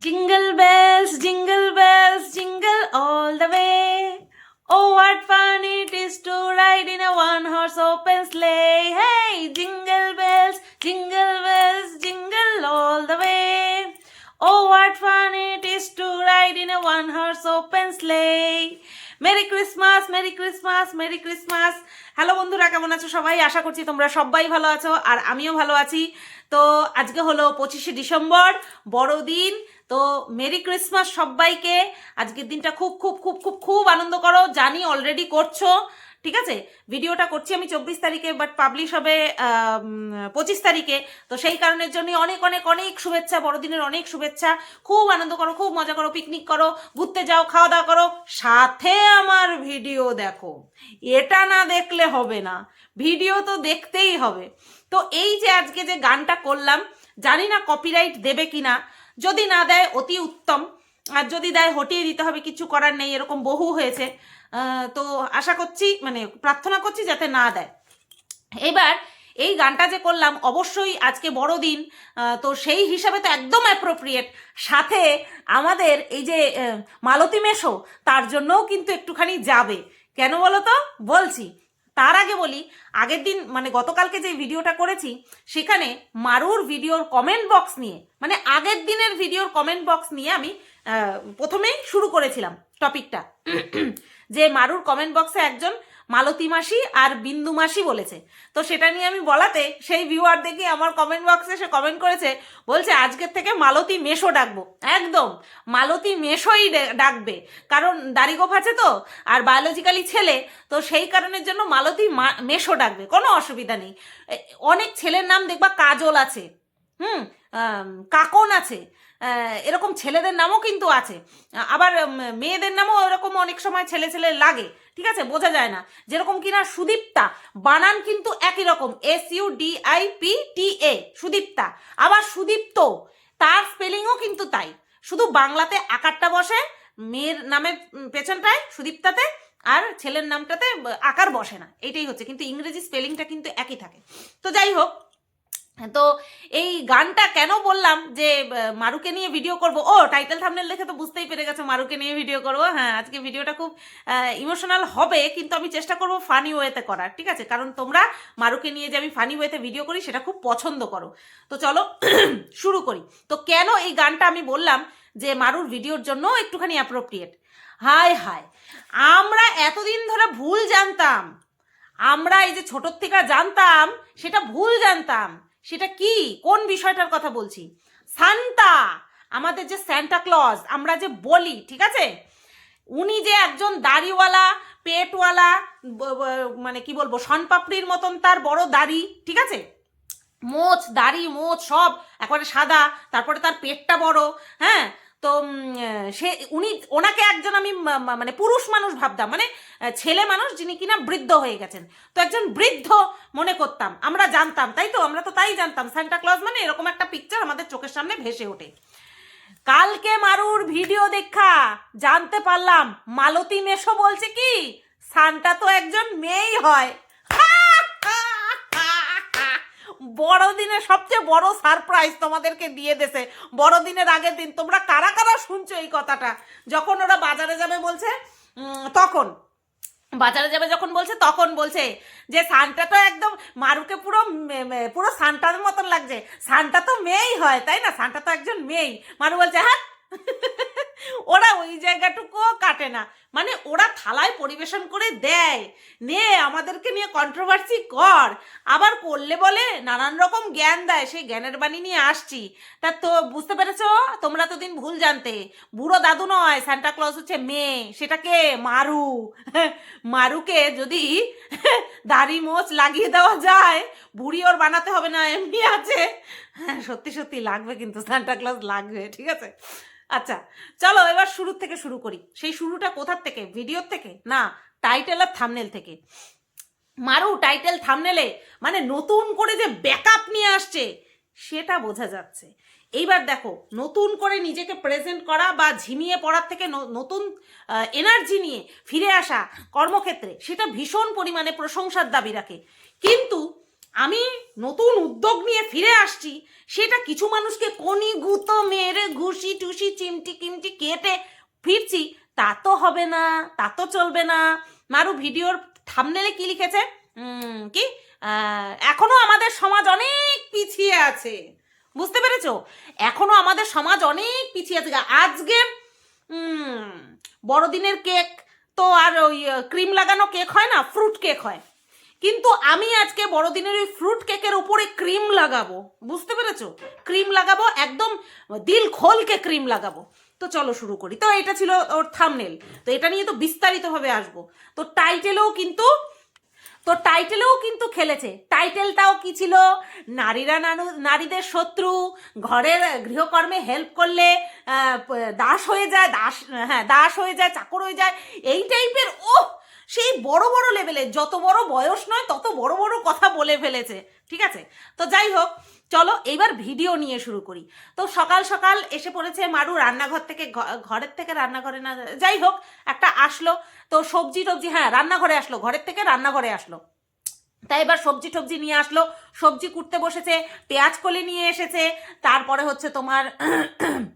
Jingle bells, jingle all the way. Oh, what fun it is to ride in a one-horse open sleigh. Hey, jingle bells, jingle all the way. Oh, what fun it is to ride in a one-horse open sleigh. Merry Christmas, merry Christmas, merry Christmas. Hello বন্ধুরা, কেমন আছো সবাই? আশা করছি তোমরা সবাই ভালো আছো আর আমিও ভালো আছি। তো আজকে হলো 25শে ডিসেম্বর, বড়দিন। তো মেরি ক্রিসমাস সবাইকে। আজকের দিনটা খুব খুব খুব খুব খুব আনন্দ করো, জানি অলরেডি করছো। ঠিক আছে, ভিডিওটা করছি আমি 24 তারিখে, বাট পাবলিশ হবে 25 তারিখে। তো সেই কারণের জন্য অনেক অনেক অনেক শুভেচ্ছা, বড়দিনের অনেক শুভেচ্ছা। খুব আনন্দ করো, খুব মজা করো, পিকনিক করো, ঘুরতে যাও, খাওয়া দাওয়া করো, সাথে আমার ভিডিও দেখো। এটা না দেখলে হবে না, ভিডিও তো দেখতেই হবে। তো এই যে আজকে যে গানটা করলাম, জানি না কপিরাইট দেবে কিনা। যদি না দেয় অতি উত্তম, আর যদি দেয় হটিয়ে দিতে হবে, কিছু করার নেই, এরকম বহু হয়েছে। তো আশা করছি, মানে প্রার্থনা করছি যাতে না দেয়। এবার এই গানটা যে করলাম, অবশ্যই আজকে বড়দিন, তো সেই হিসাবে তো একদম অ্যাপ্রোপ্রিয়েট। সাথে আমাদের এই যে মালতী মেশো, তার জন্যও কিন্তু একটুখানি যাবে। কেন বলো তো? বলছি। তার আগে বলি, আগের দিন মানে গতকালকে যে ভিডিওটা করেছি, সেখানে মারুর ভিডিওর কমেন্ট বক্স নিয়ে, মানে আগের দিনের ভিডিওর কমেন্ট বক্স নিয়ে আমি প্রথমেই শুরু করেছিলাম টপিকটা। যে মারুর কমেন্ট বক্সে একজন মালতী মাসি আর বিন্দু মাসি বলেছে। তো সেটা নিয়ে আমি বলাতে সেই ভিউয়ার দেখি আমার কমেন্ট বক্সে সে কমেন্ট করেছে, বলছে আজকের থেকে মালতী মেশো ডাকবো। একদম মালতী মেশোই ডাকবে, কারণ দাড়িগোফ আছে তো, আর বায়োলজিক্যালি ছেলে, তো সেই কারণের জন্য মালতী মেশো ডাকবে, কোনো অসুবিধা নেই। অনেক ছেলের নাম দেখবা কাজল আছে, কাকন আছে, এরকম ছেলেদের নামও কিন্তু আছে। আবার মেয়েদের নামও এরকম অনেক সময় ছেলে ছেলে লাগে, ঠিক আছে, বোঝা যায় না। যেরকম কিনা সুদীপ্তা, বানান কিন্তু একই রকম, SUDIPTA, সুদীপ্তা। আবার সুদীপ্ত, তার স্পেলিংও কিন্তু তাই, শুধু বাংলাতে আকারটা বসে মেয়ের নামের পেছনটায় সুদীপ্তাতে, আর ছেলের নামটাতে আকার বসে না, এইটাই হচ্ছে। কিন্তু ইংরেজি স্পেলিংটা কিন্তু একই থাকে। তো যাই হোক, তো এই গানটা কেন বললাম যে মারুকে নিয়ে ভিডিও করব, ও টাইটেল থাম্বনেল দেখে তো বুঝতেই পেরে গেছো মারুকে নিয়ে ভিডিও করব। হ্যাঁ, আজকে ভিডিওটা খুব ইমোশনাল হবে, কিন্তু আমি চেষ্টা করব ফানি ওয়েতে করার, ঠিক আছে? কারণ তোমরা মারুকে নিয়ে যে আমি ফানি ওয়েতে ভিডিও করি সেটা খুব পছন্দ করো। তো চলো শুরু করি। তো কেন এই গানটা আমি বললাম যে মারুর ভিডিওর জন্য একটুখানি অ্যাপ্রোপ্রিয়েট। হায় হায়, আমরা এতদিন ধরে ভুল জানতাম, আমরা এই যে ছোটোর থেকে জানতাম সেটা ভুল জানতাম। সেটা কি, কোন বিষয়টার কথা বলছি? সান্তা, আমাদের যে স্যান্টা ক্লজ আমরা যে বলি, ঠিক আছে, উনি যে একজন দাড়িওয়ালা, পেটওয়ালা, মানে কি বলবো, শনপাপড়ির মতন তার বড় দাড়ি, ঠিক আছে, মোচ, দাড়ি মোচ সব একেবারে সাদা, তারপরে তার পেটটা বড়, হ্যাঁ। তো সে ওনাকে একজন আমি মানে পুরুষ মানুষ ভাবতাম, মানে ছেলে মানুষ যিনি কিনা বৃদ্ধ হয়ে গেছেন, তো একজন বৃদ্ধ মনে করতাম, আমরা জানতাম, তাই তো, আমরা তো তাই জানতাম। সান্টা ক্লজ মানে এরকম একটা পিকচার আমাদের চোখের সামনে ভেসে ওঠে। কালকে মারুর ভিডিও দেখা জানতে পারলাম মালতী মেশো বলছে কি সান্টা তো একজন মেয়েই হয়। বড়দিনের সবচেয়ে বড় সারপ্রাইজ তোমাদেরকে দিয়ে দেছে বড়দিনের আগের দিন। তোমরা কারা কারা শুনছো এই কথাটা? যখন ওরা বাজারে যাবে বলছে, তখন বাজারে যাবে যখন বলছে, তখন বলছে যে সান্টা তো একদম মারুকে পুরো পুরো সান্টার মতন লাগছে, সান্টা তো মেয়েই হয়, তাই না, সান্টা তো একজন মেয়েই। মারু বলছে হ্যাঁ। ওরা ওই জায়গাটুকুও কাটে না, মানে ওরা থালায় পরিবেশন করে দেয়, নে আমাদেরকে নিয়ে কন্ট্রোভার্সি কর, আবার করলে বলে নানান রকম জ্ঞান দেয়, সেই জ্ঞানের বাণী নিয়ে আসছি। তা তো বুঝতে পেরেছো, তোমরা তো দিন ভুল জানতে, বুড়ো দাদু নয়, সান্টা ক্লজ হচ্ছে মেয়ে। সেটাকে মারু, মারুকে যদি দাড়ি মোচ লাগিয়ে দেওয়া যায়, বুড়ি ওর বানাতে হবে না, এমনি আছে। হ্যাঁ, সত্যি সত্যি লাগবে, কিন্তু সান্টা ক্লজ লাগবে, ঠিক আছে। আচ্ছা চলো এবার শুরু থেকে শুরু করি। সেই শুরুটা কোথার থেকে? ভিডিওর থেকে না, টাইটেল আর থাম্বনেল থেকে। মারু টাইটেল থাম্বনেলে মানে নতুন করে যে ব্যাকআপ নিয়ে আসছে সেটা বোঝা যাচ্ছে। এইবার দেখো, নতুন করে নিজেকে প্রেজেন্ট করা বা ঝিমিয়ে পড়ার থেকে নতুন এনার্জি নিয়ে ফিরে আসা কর্মক্ষেত্রে, সেটা ভীষণ পরিমাণে প্রশংসার দাবি রাখে। কিন্তু আমি নতুন উদ্যোগ নিয়ে ফিরে আসছি, সেটা কিছু মানুষকে কনি গুঁতো মেরে ঘুষি টুসি চিমটি কিমটি কেটে ফিরছি, তা তো হবে না, তা তো চলবে না। মারু ভিডিওর থাম্বনেলে কি লিখেছে? কি এখনো আমাদের সমাজ অনেক পিছিয়ে আছে, বুঝতে পেরেছো? এখনো আমাদের সমাজ অনেক পিছিয়ে আছে। আজকে বড়দিনের কেক তো আর ওই ক্রিম লাগানো কেক হয় না, ফ্রুট কেক হয়, কিন্তু আমি আজকে বড়দিনের ওই ফ্রুট কেকের উপরে ক্রিম লাগাবো, বুঝতে পেরেছো? ক্রিম লাগাবো, একদম দিল খোলকে ক্রিম লাগাবো। তো চলো শুরু করি। তো এটা ছিল ওর থাম্বনেল, তো এটা নিয়ে তো বিস্তারিতভাবে আসবো। তো টাইটেলেও কিন্তু খেলেছে। টাইটেলটাও কি ছিল? নারীদের শত্রু, ঘরের গৃহকর্মে হেল্প করলে দাস হয়ে যায়, দাস হয়ে যায়, চাকর হয়ে যায়, এই টাইপের। সেই বড় বড় লেভেলে, যত বড় বয়স নয় তত বড় বড় কথা বলে ফেলেছে, ঠিক আছে? তো যাই হোক, চলো এইবার ভিডিও নিয়ে শুরু করি। তো সকাল সকাল এসে পড়েছে মারু রান্নাঘর থেকে, ঘরের থেকে রান্নাঘরে না, যাই হোক একটা আসলো। তো সবজি টবজি, রান্নাঘরে আসলো, ঘরের থেকে রান্নাঘরে আসলো। তাই এবার সবজি টবজি নিয়ে আসলো, সবজি কুটতে বসেছে, পেঁয়াজ কলি নিয়ে এসেছে, তারপরে হচ্ছে তোমার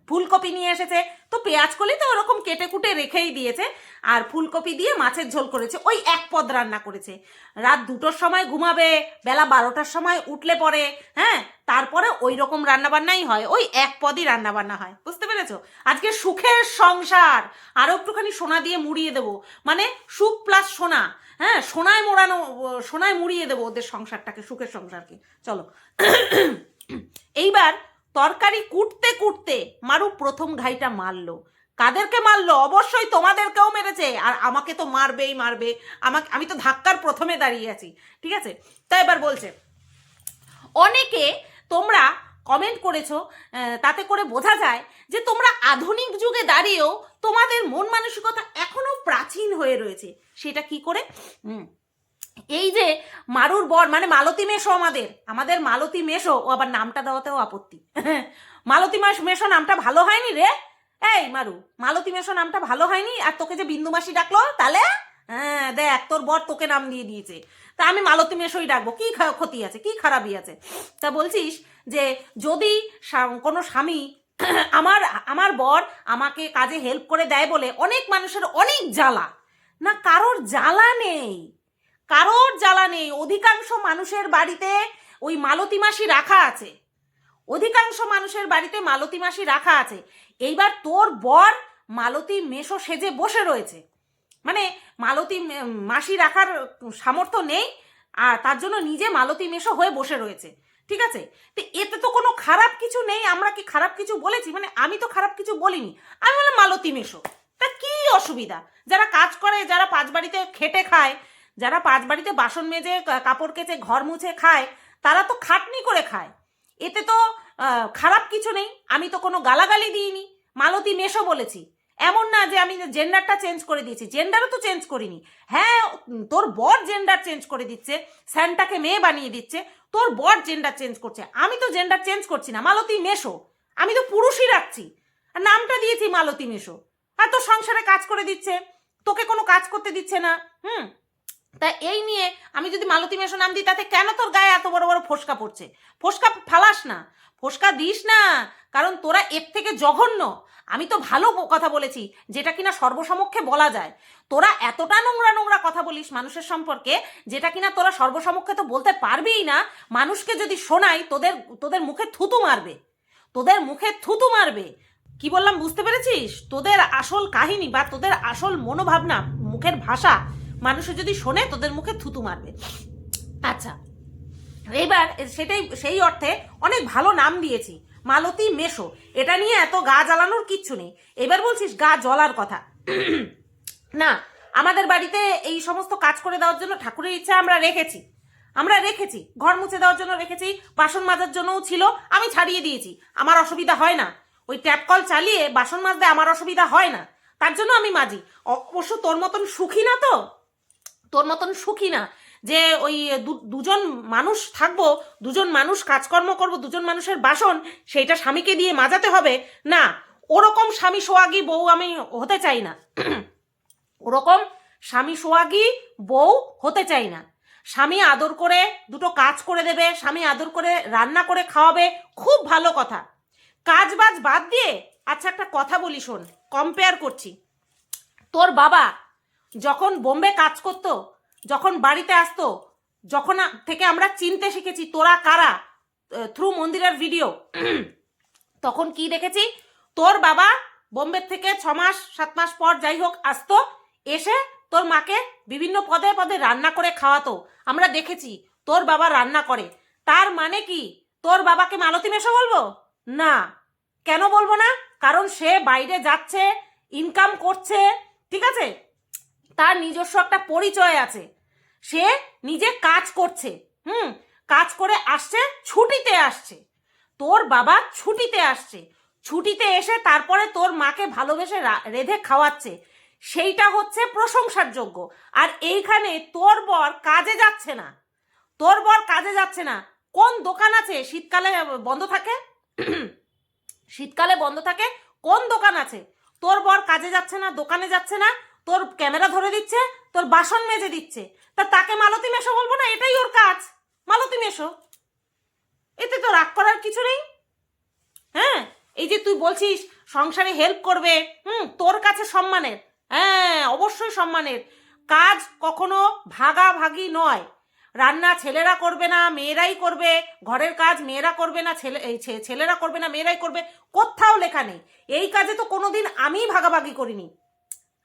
ফুলকপি নিয়ে এসেছে। তো পেঁয়াজ কলি তো ওরকম কেটে কুটে রেখেই দিয়েছে, আর ফুলকপি দিয়ে মাছের ঝোল করেছে, ওই এক পদ রান্না করেছে। রাত 2টোর সময় ঘুমাবে, বেলা 12টার সময় উঠলে পরে, তারপরে ওই রকম রান্নাবান্নাই হয়, ওই এক পদই রান্নাবান্না হয়, বুঝতে পেরেছো? আজকে সুখের সংসার, আরও একটুখানি সোনা দিয়ে মুড়িয়ে দেবো, মানে সুখ প্লাস সোনা, সোনায় মুড়িয়ে দেবো ওদের সংসারটাকে, সুখের সংসারকে। চলো এইবার তরকারি কুটতে কুটতে মারু প্রথম ঘাইটা মারলো। কাদেরকে মারলো? অবশ্যই তোমাদেরকেও মেরেছে, আর আমাকে তো মারবে। আমি তো ধাক্কার প্রথমে দাঁড়িয়ে আছি, ঠিক আছে? তাই এবার বলছে, অনেকে তোমরা কমেন্ট করেছো, তাতে করে বোঝা যায় যে তোমরা আধুনিক যুগে দাঁড়িয়েও তোমাদের মন মানসিকতা এখনো প্রাচীন হয়ে রয়েছে। সেটা কি করে? এই যে মারুর বর, মানে মালতী মেশো, আমাদের মালতী মেশো, ও আবার নামটা দেওয়াতেও আপত্তি। মালতী মেশো নামটা ভালো হয়নি রে। এই মারু, মালতী মেশো নামটা ভালো হয়নি, আর তোকে যে বিন্দু মাসি ডাকলো, তাহলে দেখ তোর বর তোকে নাম দিয়ে দিয়েছে, তা আমি মালতী মেশোই ডাকবো, কি ক্ষতি আছে, কি খারাপই আছে? তা বলছিস যে যদি কোনো স্বামী আমার বর আমাকে কাজে হেল্প করে দেয় বলে অনেক মানুষের অনেক জ্বালা, না কারোর জ্বালা নেই, অধিকাংশ মানুষের বাড়িতে ওই মালতী মাসি রাখা আছে, এইবার তোর বর মালতী মেশো সেজে বসে রয়েছে, মানে মালতী মাসি রাখার সামর্থ্য নেই, আর তার জন্য নিজে মালতী মেশো হয়ে বসে রয়েছে, ঠিক আছে? তো এতে তো কোনো খারাপ কিছু নেই। আমরা কি খারাপ কিছু বলেছি? মানে আমি তো খারাপ কিছু বলিনি, আমি বললাম মালতী মেশো, তা কি অসুবিধা? যারা কাজ করে, যারা পাঁচ বাড়িতে খেটে খায়, যারা পাঁচ বাড়িতে বাসন মেজে, কাপড় কেচে, ঘর মুছে খায়, তারা তো খাটনি করে খায়, এতে তো খারাপ কিছু নেই। আমি তো কোনো গালাগালি দিইনি, মালতী মেশো বলেছি। এমন না যে আমি জেন্ডারটা চেঞ্জ করে দিয়েছি, জেন্ডারও তো চেঞ্জ করিনি। তোর বর জেন্ডার চেঞ্জ করে দিচ্ছে, স্যান্টাকে মেয়ে বানিয়ে দিচ্ছে, তোর বর জেন্ডার চেঞ্জ করছে, আমি তো জেন্ডার চেঞ্জ করছি না, মালতী মেশো, আমি তো পুরুষই রাখছি, আর নামটা দিয়েছি মালতী মেশো। আর তোর সংসারে কাজ করে দিচ্ছে, তোকে কোনো কাজ করতে দিচ্ছে না। তা এই নিয়ে আমি যদি মালতী মেশো নাম দিই, তাতে কেন তোর গায়ে এত বড় বড় ফোসকা পড়ছে? ফোসকা ফালাস না, ফোসকা দিস না, কারণ তোরা এর থেকে জঘন্য। আমি তো ভালো কথা বলেছি, যেটা কিনা সর্বসমক্ষে বলা যায়। তোরা এতটা নোংরা নোংরা কথা বলিস মানুষের সম্পর্কে, যেটা কিনা তোরা সর্বসমক্ষে তো বলতে পারবেই না। মানুষকে যদি শোনাই, তোদের মুখে থুতু মারবে। কি বললাম বুঝতে পেরেছিস? তোদের আসল কাহিনী বা তোদের আসল মনোভাবনা, মুখের ভাষা মানুষে যদি শোনে, তোদের মুখে থুতু মারবে। আচ্ছা, এইবার সেই অর্থে অনেক ভালো নাম দিয়েছি, মালতী মেশো। এটা নিয়ে এত গা জ্বালানোর কিচ্ছু নেই। এবার বলছিস গা জ্বলার কথা। না, আমাদের বাড়িতে এই সমস্ত কাজ করে দেওয়ার জন্য ঠাকুরের ইচ্ছা আমরা রেখেছি, ঘর মুছে দেওয়ার জন্য রেখেছি, বাসন মাজার জন্যও ছিল, আমি ছাড়িয়ে দিয়েছি, আমার অসুবিধা হয় না। ওই ট্যাপ কল চালিয়ে বাসন মাজতে আমার অসুবিধা হয় না, তার জন্য আমি মাজি। অবশ্য তোর মতন সুখী না যে ওই দুজন মানুষ থাকবো, দুজন মানুষ কাজকর্ম করবো, দুজন মানুষের বাসন সেইটা স্বামীকে দিয়ে মাজাতে হবে না। ওরকম স্বামী সোহাগী বউ আমি হতে চাই না, স্বামী আদর করে দুটো কাজ করে দেবে, স্বামী আদর করে রান্না করে খাওয়াবে, খুব ভালো কথা। কাজ বাজ বাদ দিয়ে, আচ্ছা একটা কথা বলি শোন, কম্পেয়ার করছি। তোর বাবা যখন বোম্বে কাজ করতো, যখন বাড়িতে আসতো, যখন থেকে আমরা চিনতে শিখেছি তোরা কারা, থ্রু মন্দিরের ভিডিও, তখন কি দেখেছি, তোর বাবা বোম্বে থেকে 6 মাস 7 মাস পর যাই হোক আসতো, এসে তোর মাকে বিভিন্ন পদে পদে রান্না করে খাওয়াতো। আমরা দেখেছি তোর বাবা রান্না করে। তার মানে কি তোর বাবাকে মালতী মেশো বলবো না? কেন বলবো না? কারণ সে বাইরে যাচ্ছে, ইনকাম করছে, ঠিক আছে, তার নিজস্ব একটা পরিচয় আছে, সে নিজে কাজ করছে, কাজ করে আসছে, ছুটিতে আসছে। তোর বাবা ছুটিতে আসছে, ছুটিতে এসে তারপরে তোর মাকে ভালোবেসে রেঁধে খাওয়াচ্ছে, সেইটা হচ্ছে প্রশংসার যোগ্য। আর এইখানে তোর বর কাজে যাচ্ছে না, তোর বর কাজে যাচ্ছে না। কোন দোকান আছে শীতকালে বন্ধ থাকে? শীতকালে বন্ধ থাকে কোন দোকান আছে? তোর বর কাজে যাচ্ছে না, দোকানে যাচ্ছে না, তোর ক্যামেরা ধরে দিচ্ছে, তোর বাসন মেজে দিচ্ছে, তা তাকে মালতী মেশো বলবো না? এটাই ওর কাজ, মালতী মেশো। এতে তো রাগ করার কিছু নেই। হ্যাঁ, এই যে তুই বলছিস সংসারে হেল্প করবে, তোর কাছে সম্মানের, হ্যাঁ অবশ্যই সম্মানের। কাজ কখনো ভাগাভাগি নয়। রান্না ছেলেরা করবে না, মেয়েরাই করবে। ঘরের কাজ মেয়েরা করবে না, ছেলেরা করবে না, মেয়েরাই করবে। কোথাও লেখা নেই। এই কাজে তো কোনোদিন আমি ভাগাভাগি করিনি।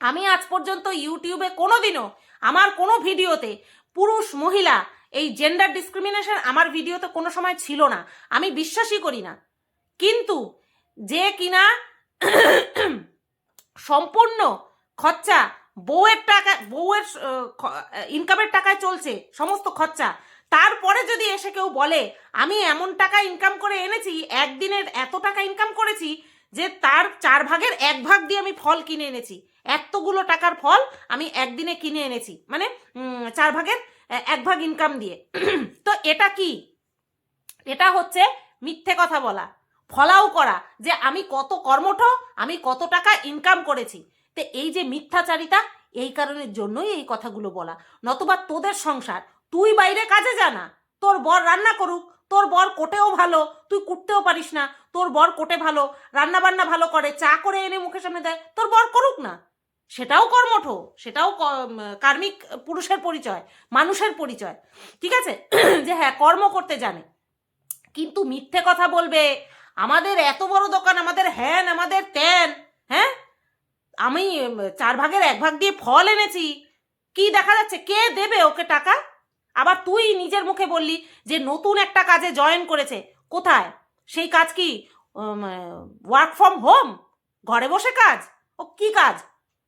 আমি আজ পর্যন্ত ইউটিউবে কোনোদিনও আমার কোনো ভিডিওতে পুরুষ মহিলা এই জেন্ডার ডিসক্রিমিনেশন আমার ভিডিওতে কোনো সময় ছিল না, আমি বিশ্বাসই করি না। কিন্তু যে কিনা সম্পূর্ণ খরচা বউয়ের টাকা, বউয়ের ইনকামের টাকায় চলছে সমস্ত খরচা, তারপরে যদি এসে কেউ বলে আমি এমন টাকা ইনকাম করে এনেছি, একদিনের এত টাকা ইনকাম করেছি যে তার 4 ভাগের 1 ভাগ দিয়ে আমি ফল কিনে এনেছি, এতগুলো টাকার ফল আমি একদিনে কিনে এনেছি, মানে 4 ভাগের 1 ভাগ ইনকাম দিয়ে, তো এটা কি? এটা হচ্ছে মিথ্যে কথা বলা, ফলাও করা যে আমি কত কর্মঠ, আমি কত টাকা ইনকাম করেছি। তো এই যে মিথ্যাচারিতা, এই কারণের জন্যই এই কথাগুলো বলা। নতুবা তোদের সংসার, তুই বাইরে কাজে যা না, তোর বর রান্না করুক, তোর বর কোটেও ভালো, তুই কুটতেও পারিস না, তোর বর কোটে ভালো, রান্না বান্না ভালো করে, চা করে এনে মুখের সামনে দেয়, তোর বর করুক না, সেটাও কর্মঠ, সেটাও কার্মিক পুরুষের পরিচয়, মানুষের পরিচয়, ঠিক আছে, যে হ্যাঁ কর্ম করতে জানে। কিন্তু মিথ্যে কথা বলবে আমাদের এত বড় দোকান, আমাদের হ্যান, আমাদের ত্যান, হ্যাঁ আমি 4 ভাগের 1 ভাগ দিয়ে ফল এনেছি, কি দেখা যাচ্ছে? কে দেবে ওকে টাকা? আবার তুই নিজের মুখে বললি যে নতুন একটা কাজে জয়েন করেছে, কোথায় সেই কাজ? কি ওয়ার্ক ফ্রম হোম, ঘরে বসে কাজ? ও কি কাজ?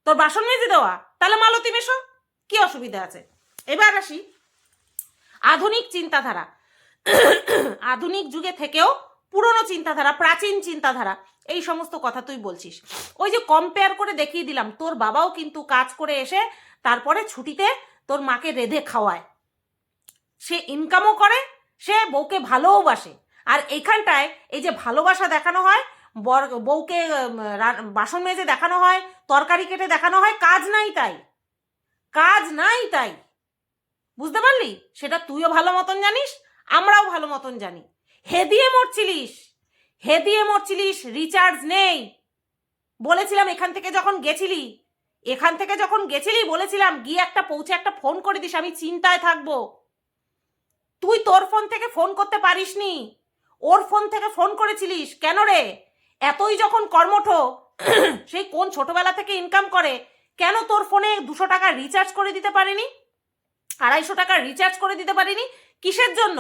তোর বাসন মেজে দেওয়া? তাহলে মালতী মেশো, কি অসুবিধা আছে? এবার আসি আধুনিক চিন্তাধারা। আধুনিক যুগে থেকেও পুরনো চিন্তাধারা, প্রাচীন চিন্তাধারা, এই সমস্ত কথা তুই বলছিস। ওই যে কম্পেয়ার করে দেখিয়ে দিলাম, তোর বাবাও কিন্তু কাজ করে এসে তারপরে ছুটিতে তোর মাকে রেঁধে খাওয়ায়, সে ইনকামও করে, সে বউকে ভালোবাসে। আর এইখানটায় এই যে ভালোবাসা দেখানো হয়, বউকে বাসন মেজে দেখানো হয়, তরকারি কেটে দেখানো হয়, কাজ নাই তাই, কাজ নাই তাই, বুঝতে পারলি? সেটা তুইও ভালো মতন জানিস, আমরাও ভালো মতন জানি। হেদিয়ে মরছিলিস, হেদিয়ে মরছিলিস, রিচার্জ নেই বলেছিলাম। এখান থেকে যখন গেছিলি বলেছিলাম গিয়ে একটা পৌঁছে একটা ফোন করে দিস, আমি চিন্তায় থাকবো। তুই তোর ফোন থেকে ফোন করতে পারিসনি, ওর ফোন থেকে ফোন করেছিলিস কেন রে? এতই যখন কর্মঠ, সেই কোন ছোটবেলা থেকে ইনকাম করে, কেন তোর ফোনে 200 টাকা রিচার্জ করে দিতে পারিনি, 250 টাকা রিচার্জ করে দিতে পারিনি? কিসের জন্য?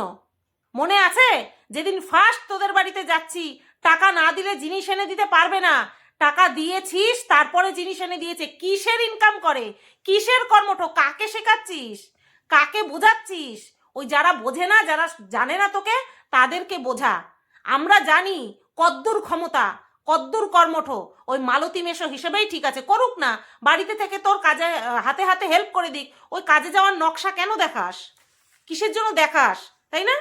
মনে আছে যেদিন ফার্স্ট তোদের বাড়িতে যাচ্ছি, টাকা না দিলে জিনিস এনে দিতে পারবে না, টাকা দিয়েছিস তারপরে জিনিস এনে দিয়েছে। কিসের ইনকাম করে, কিসের কর্মঠ, কাকে শেখাচ্ছিস, কাকে বোঝাচ্ছিস? ওই যারা বোঝে না, যারা জানে না তোকে, তাদেরকে বোঝা। আমরা জানি কদ্দুর ক্ষমতা, কদ্দুর কর্মঠ। ওই মালতী মেশো হিসেবেই ঠিক আছে, করুক না, বাড়িতে থেকে তোর কাজে হাতে হাতে হেল্প করে দিক। ওই কাজে যাওয়ার নকশা কেন দেখাস? কিসের জন্য দেখাস, তাই না?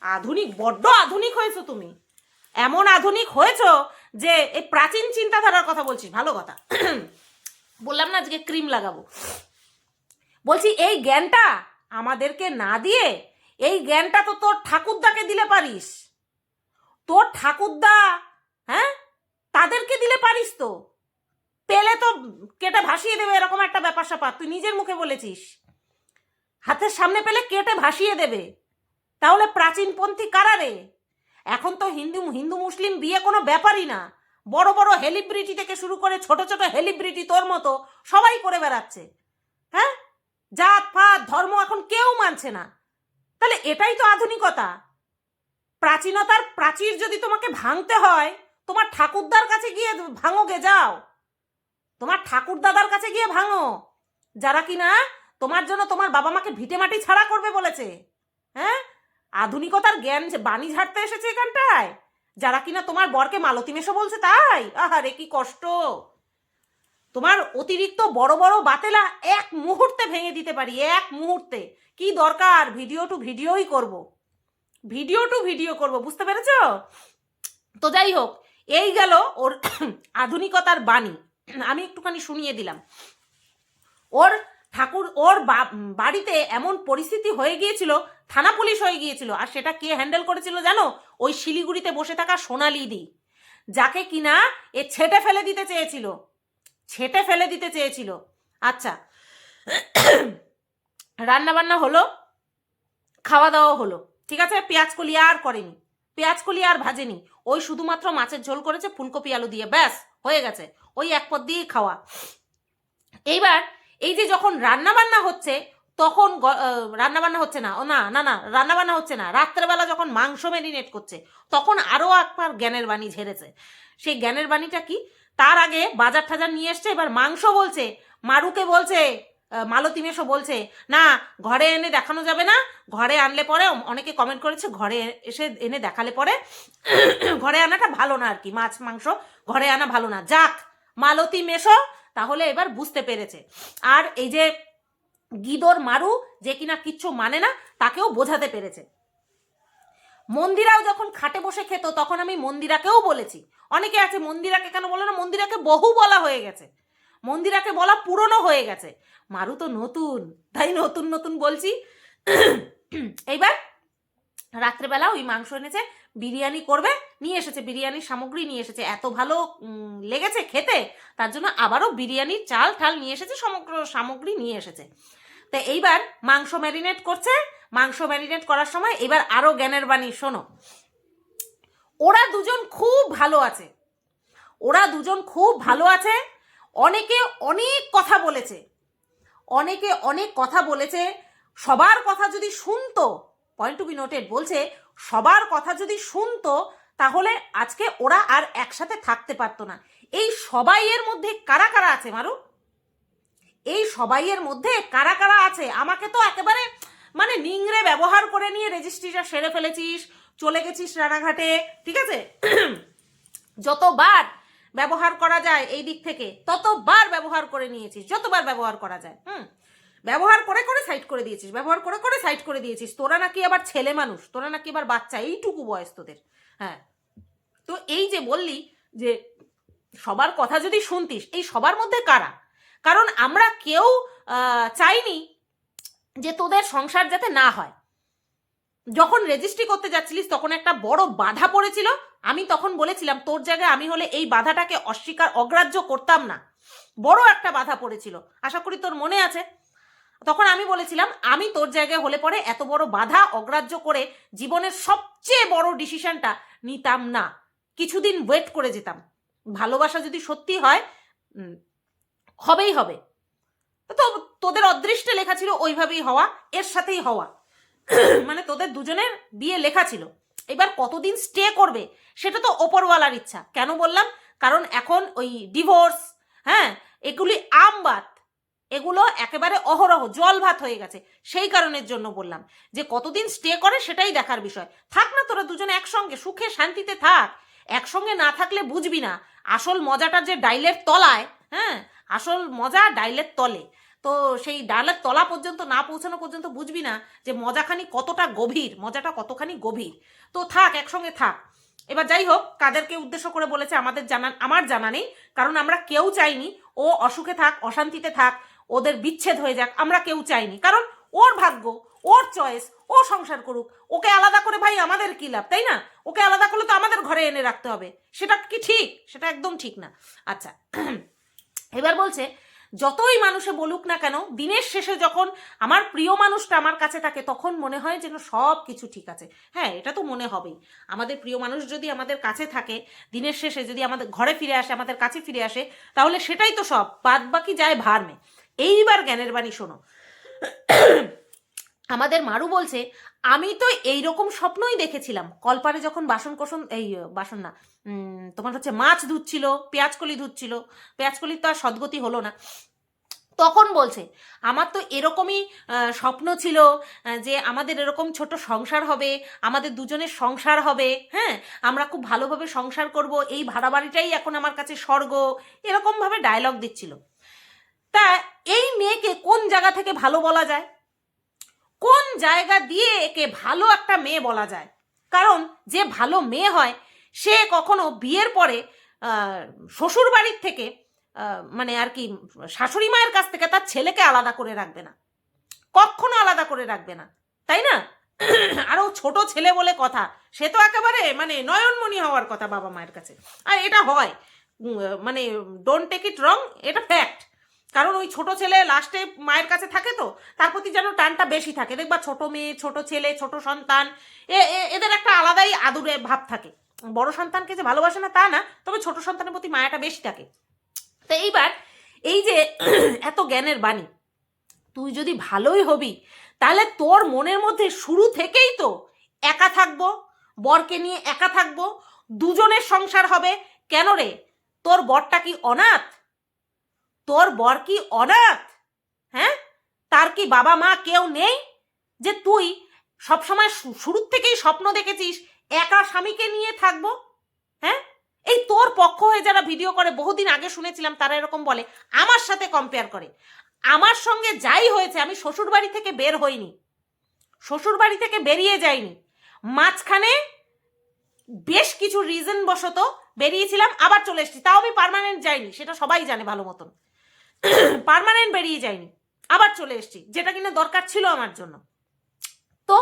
আধুনিক, বড্ড আধুনিক হয়েছো তুমি, এমন আধুনিক হয়েছো যে এই প্রাচীন চিন্তাধারার কথা বলছিস। ভালো কথা বললাম না আজকে ক্রিম লাগাবো, বলছি এই জ্ঞানটা আমাদেরকে না দিয়ে এই জ্ঞানটা তো তোর ঠাকুরদাকে দিলে পারিস, তোর ঠাকুরদা, হ্যাঁ, তাদেরকে দিলে পারিস। তো পেলে তো কেটে ভাসিয়ে দেবে, এরকম একটা ব্যাপার স্যাপার তুই নিজের মুখে বলেছিস। হাতের সামনে পেলে কেটে ভাসিয়ে দেবে। তাহলে প্রাচীনপন্থী কারা রে? এখন তো হিন্দু মুসলিম বিয়ে কোনো ব্যাপারই না। বড় বড় সেলিব্রিটি থেকে শুরু করে ছোট ছোট সেলিব্রিটি তোর মতো সবাই করে বেড়াচ্ছে। হ্যাঁ, জাত পাত ধর্ম এখন কেউ মানছে না। তাহলে এটাই তো আধুনিকতা। প্রাচীনতার প্রাচীর যদি তোমাকে ভাঙতে হয়, তোমার ঠাকুরদার কাছে গিয়ে ভাঙোগে, যাও তোমার ঠাকুর দাদার কাছে গিয়ে ভাঙো, যারা কিনা তোমার জন্য তোমার বাবা মাকে ভিটে মাটি ছাড়া করবে বলেছে। হ্যাঁ, আধুনিকতার জ্ঞান বাণী ঝাড়তে এসেছে এখানটায়, যারা কিনা তোমার বরকে মালতী মেশো বলছে। তাই আহারে কি কষ্ট। তোমার অতিরিক্ত বড় বড় বাতেলা এক মুহূর্তে ভেঙে দিতে পারি, এক মুহূর্তে। কি দরকার ভিডিও টু ভিডিওই করব, ভিডিও টু ভিডিও করব, বুঝতে পেরেছ? তো যাই হোক, এই গেল ওর আধুনিকতার বাণী। আমি একটুখানি শুনিয়ে দিলাম। ওর বাড়িতে এমন পরিস্থিতি হয়ে গিয়েছিল, থানা পুলিশ হয়ে গিয়েছিল। আর সেটা কে হ্যান্ডেল করেছিল জানো? ওই শিলিগুড়িতে বসে থাকা সোনালি দি, যাকে কিনা এ ছেটে ফেলে দিতে চেয়েছিল, ছেটে ফেলে দিতে চেয়েছিল। আচ্ছা, রান্না বান্না হলো, খাওয়া দাওয়া হলো, ঠিক আছে। পেঁয়াজ কলি আর করেনি, পেঁয়াজ কলি আর ভাজেনি, ওই শুধুমাত্র মাছের ঝোল করেছে ফুলকপি আলু দিয়ে, ব্যাস হয়ে গেছে। ওই এক পদ দিয়েই খাওয়া। এইবার এই যে যখন রান্নাবান্না হচ্ছে, তখন রান্নাবান্না হচ্ছে না, ও না না না রান্নাবান্না হচ্ছে না, রাত্রেবেলা যখন মাংস ম্যারিনেট করছে, তখন আরও একবার জ্ঞানের বাণী ঝেড়েছে। সেই জ্ঞানের বাণীটা কি? তার আগে বাজার টাজার নিয়ে এসছে, এবার মাংস বলছে, মারুকে বলছে, মালতী মেশো বলছে না ঘরে এনে দেখানো যাবে না, ঘরে আনলে পরে, অনেকে কমেন্ট করেছে ঘরে এসে এনে দেখালে পরে ঘরে আনাটা ভালো না আর কি, মাছ মাংস ঘরে আনা ভালো না। যাক, মালতী মেশো তাহলে এবার বুঝতে পেরেছে। আর এই যে গিদর মারু, যে কিনা কিচ্ছু মানে না, তাকেও বোঝাতে পেরেছে। মন্দিরাও যখন খাটে বসে খেত, তখন আমি মন্দিরাকেও বলেছি। অনেকে আছে মন্দিরাকে কেন বলো না, মন্দিরাকে বহু বলা হয়ে গেছে, মন্দিরাকে বলা পুরনো হয়ে গেছে। মারু তো নতুন, তাই নতুন নতুন বলছি। এইবার রাত্রেবেলা ওই মাংস এনেছে, বিরিয়ানি করবে, নিয়ে এসেছে, বিরিয়ানির সামগ্রী নিয়ে এসেছে। এত ভালো লেগেছে খেতে, তার জন্য আবারও বিরিয়ানির চাল ঠাল নিয়ে এসেছে, সমগ্র সামগ্রী নিয়ে এসেছে। তো এইবার মাংস ম্যারিনেট করছে। মাংস ম্যারিনেট করার সময় এবার আরও জ্ঞানের বাণী শোনো। ওরা দুজন খুব ভালো আছে, ওরা দুজন খুব ভালো আছে। অনেকে অনেক কথা বলেছে, অনেকে অনেক কথা বলেছে। সবার কথা যদি শুনতো, পয়েন্ট টু বি নোটেড, বলছে সবার কথা যদি শুনতো, তাহলে আজকে ওরা আর একসাথে থাকতে পারতো না। এই সবাইয়ের মধ্যে কারা কারা আছে মারু? এই সবাইয়ের মধ্যে কারা কারা আছে? আমাকে তো একেবারে মানে নিংড়ে ব্যবহার করে নিয়ে রেজিস্ট্রিটা সেরে ফেলেছিস, চলে গেছিস রানাঘাটে, ঠিক আছে। যতবার ব্যবহার করা যায় এই দিক থেকে ততবার ব্যবহার করে নিয়েছিস, যতবার ব্যবহার করা যায়। ব্যবহার করে করে সাইড করে দিয়েছিস, ব্যবহার করে করে সাইড করে দিয়েছিস। তোরা নাকি আবার ছেলে মানুষ, তোরা নাকি আবার বাচ্চা, এইটুকু বয়স তোদের। হ্যাঁ, তো এই যে বললি যে সবার কথা যদি শুনতিস, এই সবার মধ্যে কারা? কারণ আমরা কেউ চাইনি যে তোদের সংসার যাতে না হয়। যখন রেজিস্ট্রি করতে যাচ্ছিলিস তখন একটা বড় বাধা পড়েছিল। আমি তখন বলেছিলাম তোর জায়গায় আমি হলে এই বাধাটাকে অগ্রাহ্য করতাম না। বড় একটা বাধা পড়েছিল, আশা করি তোর মনে আছে। তখন আমি বলেছিলাম আমি তোর জায়গায় হলে পরে এত বড় বাধা অগ্রাহ্য করে জীবনের সবচেয়ে বড় ডিসিশনটা নিতাম না, কিছুদিন ওয়েট করে যেতাম। ভালোবাসা যদি সত্যি হয় হবেই হবে। তো তোদের অদৃষ্টে লেখা ছিল ওইভাবেই হওয়া, এর সাথেই হওয়া, মানে তোদের দুজনের বিয়ে লেখা ছিল। এবার কতদিন স্টে করবে সেটা তো ওপরওয়ালার ইচ্ছা। কেন বললাম? কারণ এখন ওই ডিভোর্স, হ্যাঁ, এগুলি আমবাত, এগুলো একেবারে অহরহ জল ভাত হয়ে গেছে। সেই কারণের জন্য বললাম যে কতদিন স্টে করে সেটাই দেখার বিষয়। থাক না তোরা দুজনে একসঙ্গে, সুখে শান্তিতে থাক। একসঙ্গে না থাকলে বুঝবি না আসল মজাটা যে ডাইলের তলায়। হ্যাঁ, আসল মজা ডাইলের তলে। তো সেই ডালের তলা পর্যন্ত না পৌঁছানো পর্যন্ত বুঝবি না যে মজাখানি কতটা গভীর, মজাটা কতখানি গভীর। তো থাক, একসঙ্গে থাক। এবার যাই হোক, কাদেরকে উদ্দেশ্য করে বলেছে আমার জানা নেই, কারণ আমরা কেউ চাইনি ও অসুখে থাক, অশান্তিতে থাক, ওদের বিচ্ছেদ হয়ে যাক, আমরা কেউ চাইনি। কারণ ওর ভাগ্য, ওর চয়েস, ও সংসার করুক, ওকে আলাদা করে ভাই আমাদের কি লাভ, তাই না? ওকে আলাদা করলে তো আমাদের ঘরে এনে রাখতে হবে, সেটা কি ঠিক? সেটা একদম ঠিক না। আচ্ছা, এবার বলছে যতই মানুষে বলুক না কেন, দিনের শেষে যখন আমার প্রিয় মানুষটা আমার কাছে থাকে তখন মনে হয় যেন সব কিছু ঠিক আছে। হ্যাঁ, এটা তো মনে হবেই। আমাদের প্রিয় মানুষ যদি আমাদের কাছে থাকে, দিনের শেষে যদি আমাদের ঘরে ফিরে আসে, আমাদের কাছে ফিরে আসে, তাহলে সেটাই তো সব, বাদ বাকি যায় ভাড়মে। এইবার জ্ঞানের বাণী শোনো। আমাদের মারু বলছে, আমি তো এইরকম স্বপ্নই দেখেছিলাম কলপারে যখন বাসন না, তোমার হচ্ছে মাছ ধুচ্ছিল, পেঁয়াজকলি ধুচ্ছিল, পেঁয়াজকলির তো আর সদ্গতি হলো না, তখন বলছে আমার তো এরকমই স্বপ্ন ছিল যে আমাদের এরকম ছোট সংসার হবে, আমাদের দুজনের সংসার হবে, হ্যাঁ, আমরা খুব ভালোভাবে সংসার করব, এই ভাড়া বাড়িটাই এখন আমার কাছে স্বর্গ, এরকমভাবে ডায়লগ দিচ্ছিল। তা এই মেয়েকে কোন জায়গা থেকে ভালো বলা যায়? কোন জায়গা দিয়ে একে ভালো একটা মেয়ে বলা যায়? কারণ যে ভালো মেয়ে হয় সে কখনো বিয়ের পরে শ্বশুর বাড়ির থেকে মানে আর কি শাশুড়ি মায়ের কাছ থেকে তার ছেলেকে আলাদা করে রাখবে না, কখনো আলাদা করে রাখবে না, তাই না? আরও ছোট ছেলে বলে কথা, সে তো একেবারে মানে নয়নমণি হওয়ার কথা বাবা মায়ের কাছে। আর এটা হয়, মানে ডোন্ট টেক ইট রং, এটা ফ্যাক্ট। কারণ ওই ছোট ছেলে লাস্টে মায়ের কাছে থাকে, তো তার প্রতি যেন টানটা বেশি থাকে। দেখবা ছোট মেয়ে, ছোট ছেলে, ছোট সন্তান, এদের একটা আলাদাই আদুরে ভাব থাকে। বড় সন্তানকে যে ভালোবাসে না তা না, তবে ছোট সন্তানের প্রতি মায়াটা বেশি থাকে। তো এইবার এই যে এত জ্ঞানের বাণী, তুই যদি ভালোই হবি তাহলে তোর মনের মধ্যে শুরু থেকেই তো একা থাকবো, বরকে নিয়ে একা থাকবো, দুজনের সংসার হবে। কেন রে, তোর বরটা কি অনাথ? তোর বর কি অনাথ? হ্যাঁ, তার কি বাবা মা কেউ নেই যে তুই সবসময় শুরুর থেকেই স্বপ্ন দেখেছিস একা স্বামীকে নিয়ে থাকবো? হ্যাঁ, এই তোর পক্ষ হয়ে যারা ভিডিও করে, বহুদিন আগে শুনেছিলাম তারা এরকম বলে, আমার সাথে কম্পেয়ার করে। আমার সঙ্গে যাই হয়েছে, আমি শ্বশুর বাড়ি থেকে বের হইনি, শ্বশুর বাড়ি থেকে বেরিয়ে যাইনি, মাঝখানে বেশ কিছু রিজন বশত বেরিয়েছিলাম, আবার চলে এসেছি, তাও আমি পার্মানেন্ট যাইনি, সেটা সবাই জানে ভালো মতন। পার্মানেন্ট বেরিয়ে যাইনি, আবার চলে এসেছি, যেটা কিনা দরকার ছিল আমার জন্য। তো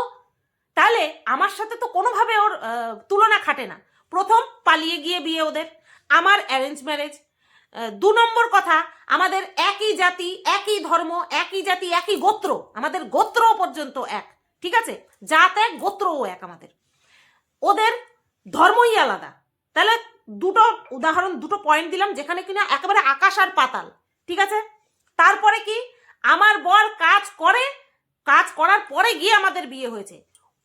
তাহলে আমার সাথে তো কোনোভাবে ওর তুলনা খাটে না। প্রথম পালিয়ে গিয়ে বিয়ে ওদের, আমার অ্যারেঞ্জ ম্যারেজ। 2 নম্বর কথা, আমাদের একই জাতি, একই ধর্ম, একই জাতি, একই গোত্র, আমাদের গোত্রও পর্যন্ত এক, ঠিক আছে? জাত এক, গোত্রও এক আমাদের। ওদের ধর্মই আলাদা। তাহলে দুটো উদাহরণ, দুটো পয়েন্ট দিলাম যেখানে কিনা একেবারে আকাশ আর পাতাল, ঠিক আছে? তারপরে কি, আমার বর কাজ করে, কাজ করার পরে গিয়ে আমাদের বিয়ে হয়েছে।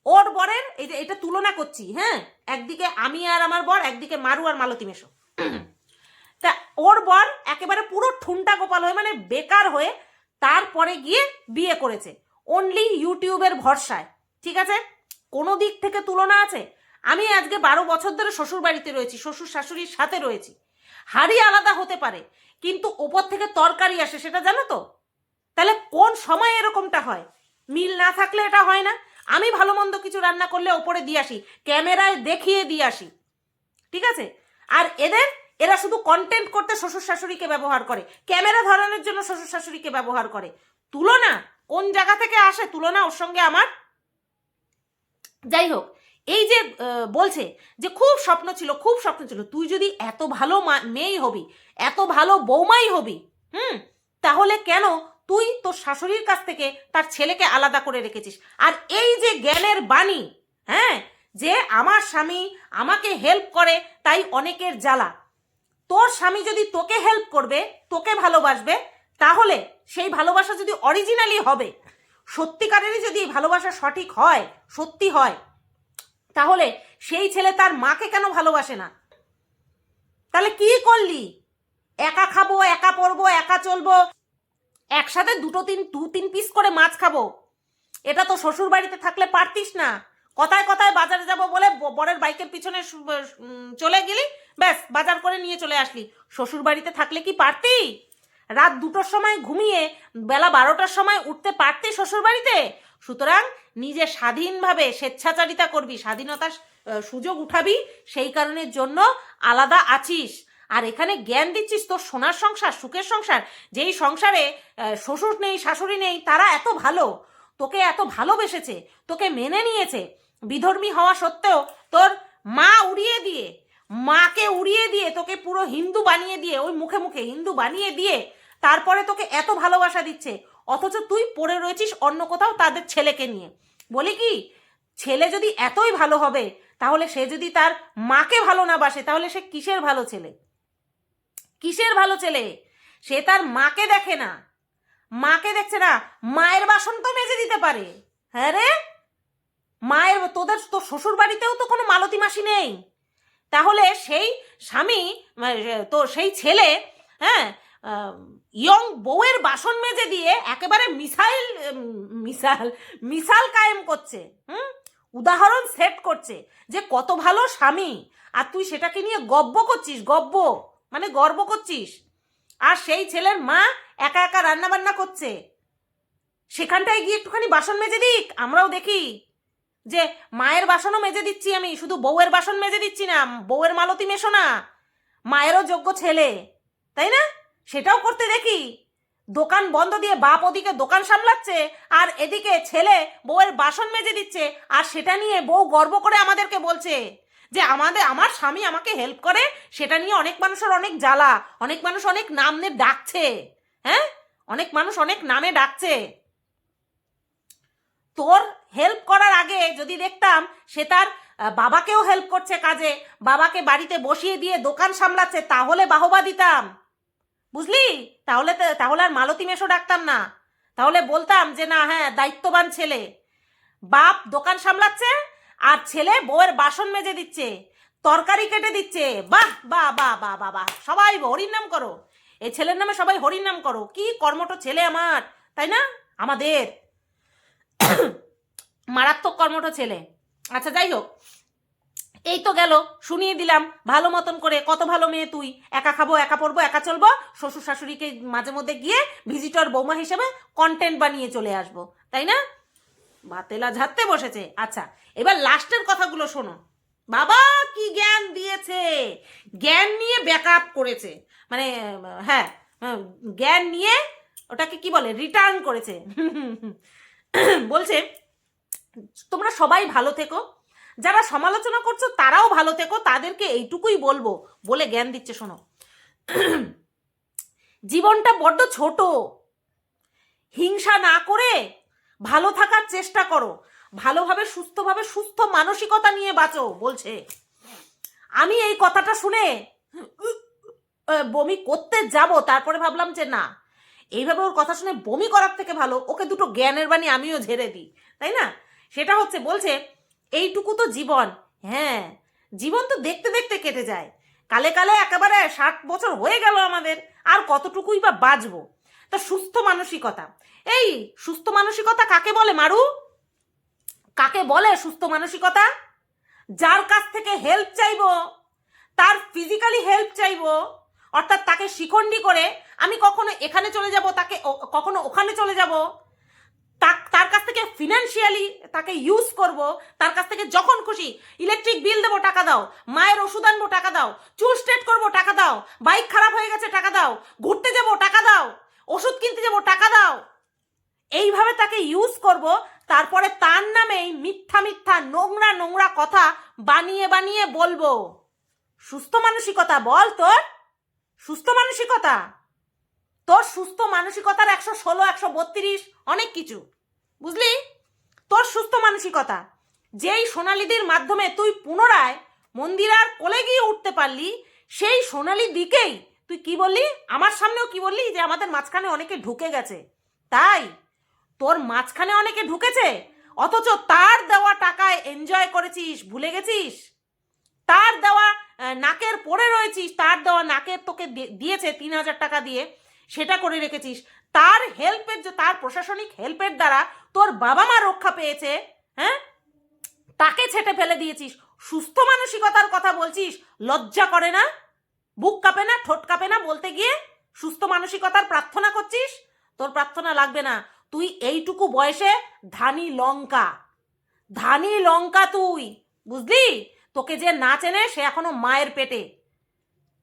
ওর বরের এটা তুলনা করছি, হ্যাঁ, একদিকে আমি আর আমার বর, একদিকে মারু আর মালতী মেশো। তা ওর বর একেবারে পুরো ঠুনটা গোপাল হয়ে, মানে বেকার হয়ে, তারপরে গিয়ে বিয়ে করেছে অনলি ইউটিউবের ভরসায়, ঠিক আছে? কোনো দিক থেকে তুলনা আছে? আমি আজকে 12 বছর ধরে শ্বশুর বাড়িতে রয়েছি, শ্বশুর শাশুড়ির সাথে রয়েছি। হাড়ি আলাদা হতে পারে কিন্তু ওপর থেকে তরকারি আসে, সেটা জানো তো? তাহলে কোন সময় এরকমটা হয়? মিল না থাকলে এটা হয় না। আমি ভালো মন্দ কিছু রান্না করলে ওপরে দিয়ে আসি, ক্যামেরায় দেখিয়ে দিয়ে আসি, ঠিক আছে? আর এরা শুধু কন্টেন্ট করতে শ্বশুর শাশুড়িকে ব্যবহার করে, ক্যামেরা ধরানোর জন্য শ্বশুর শাশুড়িকে ব্যবহার করে। তুলনা কোন জায়গা থেকে আসে? তুলনা ওর সঙ্গে আমার। যাই হোক, এই যে বলছে যে খুব স্বপ্ন ছিল, খুব স্বপ্ন ছিল। তুই যদি এত ভালো মেয়েই হবি, এত ভালো বৌমাই হবি, তাহলে কেন তুই তোর শাশুড়ির কাছ থেকে তার ছেলেকে আলাদা করে রেখেছিস? আর এই যে জ্ঞানের বাণী, হ্যাঁ, যে আমার স্বামী আমাকে হেল্প করে তাই অনেকের জ্বালা। তোর স্বামী যদি তোকে হেল্প করবে, তোকে ভালোবাসবে, তাহলে সেই ভালোবাসা যদি অরিজিনালি হবে, সত্যিকারেরই যদি ভালোবাসা সঠিক হয়, সত্যি হয়, তাহলে সেই ছেলে তার মাকে কেন ভালোবাসে না? তাহলে কি করলি? একা খাবো, একা পরবো, একা চলবো, একসাথে 2-3 পিস করে মাছ খাবো, এটা তো শ্বশুর বাড়িতে থাকলে পারতিস না। কথায় কথায় বাজারে যাব বলে বরের বাইকের পিছনে চলে গেলি, ব্যাস বাজার করে নিয়ে চলে আসলি। শ্বশুর বাড়িতে থাকলে কি পারতি? রাত 2টোর সময় ঘুমিয়ে বেলা 12টার সময় উঠতে পারতি শ্বশুর বাড়িতে? সুতরাং নিজে স্বাধীনভাবে স্বেচ্ছাচারিতা করবি, স্বাধীনতার সুযোগ উঠাবি, সেই কারণের জন্য আলাদা আছিস। আর এখানে জ্ঞান দিচ্ছিস তোর সোনার সংসার, সুখের সংসার, যেই সংসারে শ্বশুর নেই, শাশুড়ি নেই, তারা এত ভালো, তোকে এত ভালোবেসেছে, তোকে মেনে নিয়েছে, বিধর্মী হওয়া সত্ত্বেও তোর মাকে উড়িয়ে দিয়ে তোকে পুরো হিন্দু বানিয়ে দিয়ে, ওই মুখে মুখে হিন্দু বানিয়ে দিয়ে তারপরে তোকে এত ভালোবাসা দিচ্ছে, অথচ তুই পড়ে রয়েছিস অন্য কোথাও তাদের ছেলেকে নিয়ে। বলি কি, ছেলে যদি এতই ভালো হবে, তাহলে সে যদি তার মাকে ভালো না বাসে, তাহলে সে কিসের ভালো ছেলে? কিসের ভালো ছেলে? সে তার মাকে দেখে না, মাকে দেখছে না, মায়ের বাসন তো মেজে দিতে পারে। হ্যাঁ রে, তোর শ্বশুর বাড়িতেও তো কোনো মালতী মাসি নেই, তাহলে সেই স্বামী তো সেই ছেলে, হ্যাঁ, ইয়ং বউয়ের বাসন মেজে দিয়ে একেবারে মিসাল কায়েম করছে, উদাহরণ সেট করছে যে কত ভালো স্বামী, আর তুই সেটাকে নিয়ে গর্ব করছিস। আর সেই ছেলের মা একা একা রান্না বান্না করছে, সেখানটায় গিয়ে একটুখানি বাসন মেজে দিক। আমরাও দেখি যে মায়ের বাসনও মেজে দিচ্ছি আমি, শুধু বউয়ের বাসন মেজে দিচ্ছি না, বউয়ের মালতী মেশো না, মায়েরও যোগ্য ছেলে, তাই না? সেটাও করতে দেখি। দোকান বন্ধ দিয়ে বাপ ওদিকে দোকান সামলাচ্ছে, আর এদিকে ছেলে বউয়ের বাসন মেজে দিচ্ছে, আর সেটা নিয়ে বউ গর্ব করে আমাদেরকে বলছে যে আমার স্বামী আমাকে হেল্প করে। সেটা নিয়ে অনেক মানুষের অনেক জ্বালা, অনেক মানুষ অনেক নামে ডাকছে, হ্যাঁ, অনেক মানুষ অনেক নামে ডাকছে। তোর হেল্প করার আগে যদি দেখতাম সে তার বাবাকেও হেল্প করছে কাজে, বাবাকে বাড়িতে বসিয়ে দিয়ে দোকান সামলাচ্ছে, তাহলে বাহবা দিতাম, বুঝলি? তাহলে আর মালতী মেশো ডাকতাম না, তাহলে বলতাম যে না, হ্যাঁ, দায়িত্ববান ছেলে। বাপ দোকান সামলাচ্ছে আর ছেলে বউয়ের বাসন মেজে দিচ্ছে, তরকারি কেটে দিচ্ছে। বাহ বাহ বাহ বাহ বাহ বাহ, সবাই হরির নাম করো, এই ছেলের নামে সবাই হরির নাম করো। কি কর্মঠ ছেলে আমার, তাই না? আমাদের মারাত্মক কর্মঠ ছেলে। আচ্ছা, যাই হোক, এই তো গেল, শুনিয়ে দিলাম ভালো মতন করে, কত ভালো মেয়ে তুই, একা খাবো, একা পড়বো, একা চলবো, শ্বশুর শাশুড়িকে মাঝে মধ্যে গিয়ে ভিজিটর বৌমা হিসেবে কন্টেন্ট বানিয়ে চলে আসবো, তাই না? ভাতেলা ঝাড়তে বসেছে। আচ্ছা, এবার লাস্টের কথাগুলো শোনো। বাবা কি জ্ঞান দিয়েছে, জ্ঞান নিয়ে ব্যাকআপ করেছে, মানে হ্যাঁ, জ্ঞান নিয়ে ওটাকে কি বলে, রিটার্ন করেছে। বলছে তোমরা সবাই ভালো থেকো, যারা সমালোচনা করছো তারাও ভালো থেকো, তাদেরকে এইটুকুই বলবো বলে জ্ঞান দিচ্ছে। শোনো, জীবনটা বড্ড ছোট, হিংসা না করে ভালো থাকার চেষ্টা করো, ভালোভাবে সুস্থভাবে সুস্থ মানসিকতা নিয়ে বাঁচো বলছে। আমি এই কথাটা শুনে বমি করতে যাব, তারপরে ভাবলাম যে না, এইভাবে ওর কথা শুনে বমি করার থেকে ভালো ওকে দুটো জ্ঞানের বাণী আমিও ঝেড়ে দিই, তাই না? সেটা হচ্ছে, বলছে এইটুকু তো জীবন, হ্যাঁ, জীবন তো দেখতে দেখতে কেটে যায়, কালে কালে একেবারে 60 বছর হয়ে গেল আমাদের, আর কতটুকুই বা বাঁচবো। তা সুস্থ মানসিকতা, এই সুস্থ মানসিকতা কাকে বলে মারু? কাকে বলে সুস্থ মানসিকতা? যার কাছ থেকে হেল্প চাইবো, তার ফিজিক্যালি হেল্প চাইবো, অর্থাৎ তাকে শিখণ্ডী করে আমি কখনো এখানে চলে যাব, তাকে কখনো ওখানে চলে যাব, তার কাছ থেকে ফিনান্সিয়ালি তাকে ইউজ করব, তার কাছ থেকে যখন খুশি ইলেকট্রিক বিল দেবো টাকা দাও, মায়ের ওষুধ আনবো টাকা দাও, চুল স্ট্রেট করবো টাকা দাও, বাইক খারাপ হয়ে গেছে টাকা দাও, ঘুরতে যাব টাকা দাও, ওষুধ কিনতে যাব টাকা দাও, এইভাবে তাকে ইউজ করব। তারপরে তার নামেই মিথ্যা মিথ্যা নোংরা নোংরা কথা বানিয়ে বানিয়ে বলবো। সুস্থ মানসিকতা বল তোর, সুস্থ মানসিকতা, তোর সুস্থ মানসিকতার 116, 132 অনেক কিছু, বুঝলি? তোর সুস্থ মানসিকতা, যেই সোনালীদির মাধ্যমে তুই পুনরায় মন্দিরার কোলে গিয়ে উঠতে পারলি, সেই সোনালী দিকেই তুই কি বললি, আমার সামনেও কি বললি, যে আমাদের মাঝখানে অনেকে ঢুকে গেছে। তাই তোর মাঝখানে অনেকে ঢুকেছে, অথচ তার দেওয়া টাকায় এনজয় করেছিস, ভুলে গেছিস? তার দেওয়া নাকের পড়ে রয়েছিস, তার দেওয়া নাকের তোকে দিয়েছে 3000 টাকা দিয়ে, সেটা করে রেখেছিস। তার হেল্পের, তার প্রশাসনিক হেল্পের দ্বারা তোর বাবা মা রক্ষা পেয়েছে, হ্যাঁ, তাকে ছেটে ফেলে দিয়েছিস। সুস্থ মানসিকতার কথা বলছিস, লজ্জা করে না? বুক কাঁপে না, ঠোঁট কাঁপে না বলতে গিয়ে সুস্থ মানসিকতার প্রার্থনা করছিস? তোর প্রার্থনা লাগবে না, তুই এইটুকু বয়সে ধানি লঙ্কা তুই, বুঝলি? তোকে যে না চেনে সে এখনো মায়ের পেটে।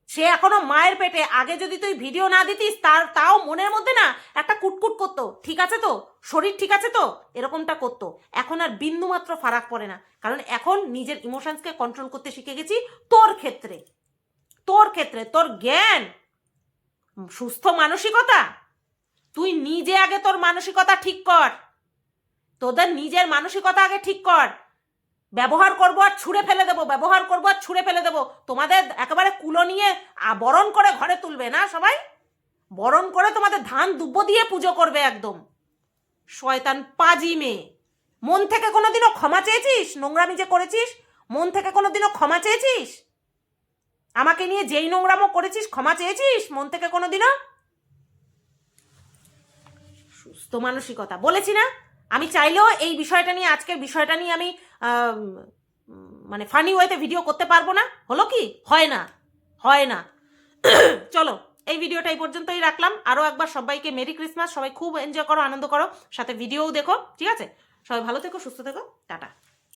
সে এখনো মায়ের পেটে। আগে যদি তুই ভিডিও না দিতিস তাও মনের মধ্যে না একটা কুটকুট করতো, ঠিক আছে তো, শরীর ঠিক আছে তো, এরকমটা করতো। এখন আর বিন্দু মাত্র ফারাক পড়ে না, কারণ এখন নিজের ইমোশনসকে কন্ট্রোল করতে শিখে গেছি। তোর ক্ষেত্রে তোর জ্ঞান, সুস্থ মানসিকতা, তুই নিজে আগে তোর মানসিকতা ঠিক কর, তোদের নিজের মানসিকতা আগে ঠিক কর। ব্যবহার করবো আর ছুঁড়ে ফেলে দেবো, ব্যবহার করবো আর ছুঁড়ে ফেলে দেবো। তোমাদের একেবারে কুলো নিয়ে বরণ করে ঘরে তুলবে না সবাই, বরণ করে তোমাদের ধান দুব্য দিয়ে পুজো করবে একদম। শয়তান পাজি মেয়ে। মন থেকে কোনোদিনও ক্ষমা চেয়েছিস? নোংরামি যে করেছিস, মন থেকে কোনোদিনও ক্ষমা চেয়েছিস? আমাকে নিয়ে যেই নোংরামো করেছিস ক্ষমা চেয়েছিস মন থেকে কোনোদিনও? সুস্থ মানসিকতা বলেছি না। আমি চাইলেও এই বিষয়টা নিয়ে, আজকের বিষয়টা নিয়ে আমি মানে ফানি ওয়েতে ভিডিও করতে পারবো না। হলো কি? হয় না। চলো, এই ভিডিওটা এই পর্যন্তই রাখলাম। আরও একবার সবাইকে মেরি ক্রিসমাস। সবাই খুব এনজয় করো, আনন্দ করো, সাথে ভিডিওও দেখো, ঠিক আছে? সবাই ভালো থেকো, সুস্থ থেকো, টাটা।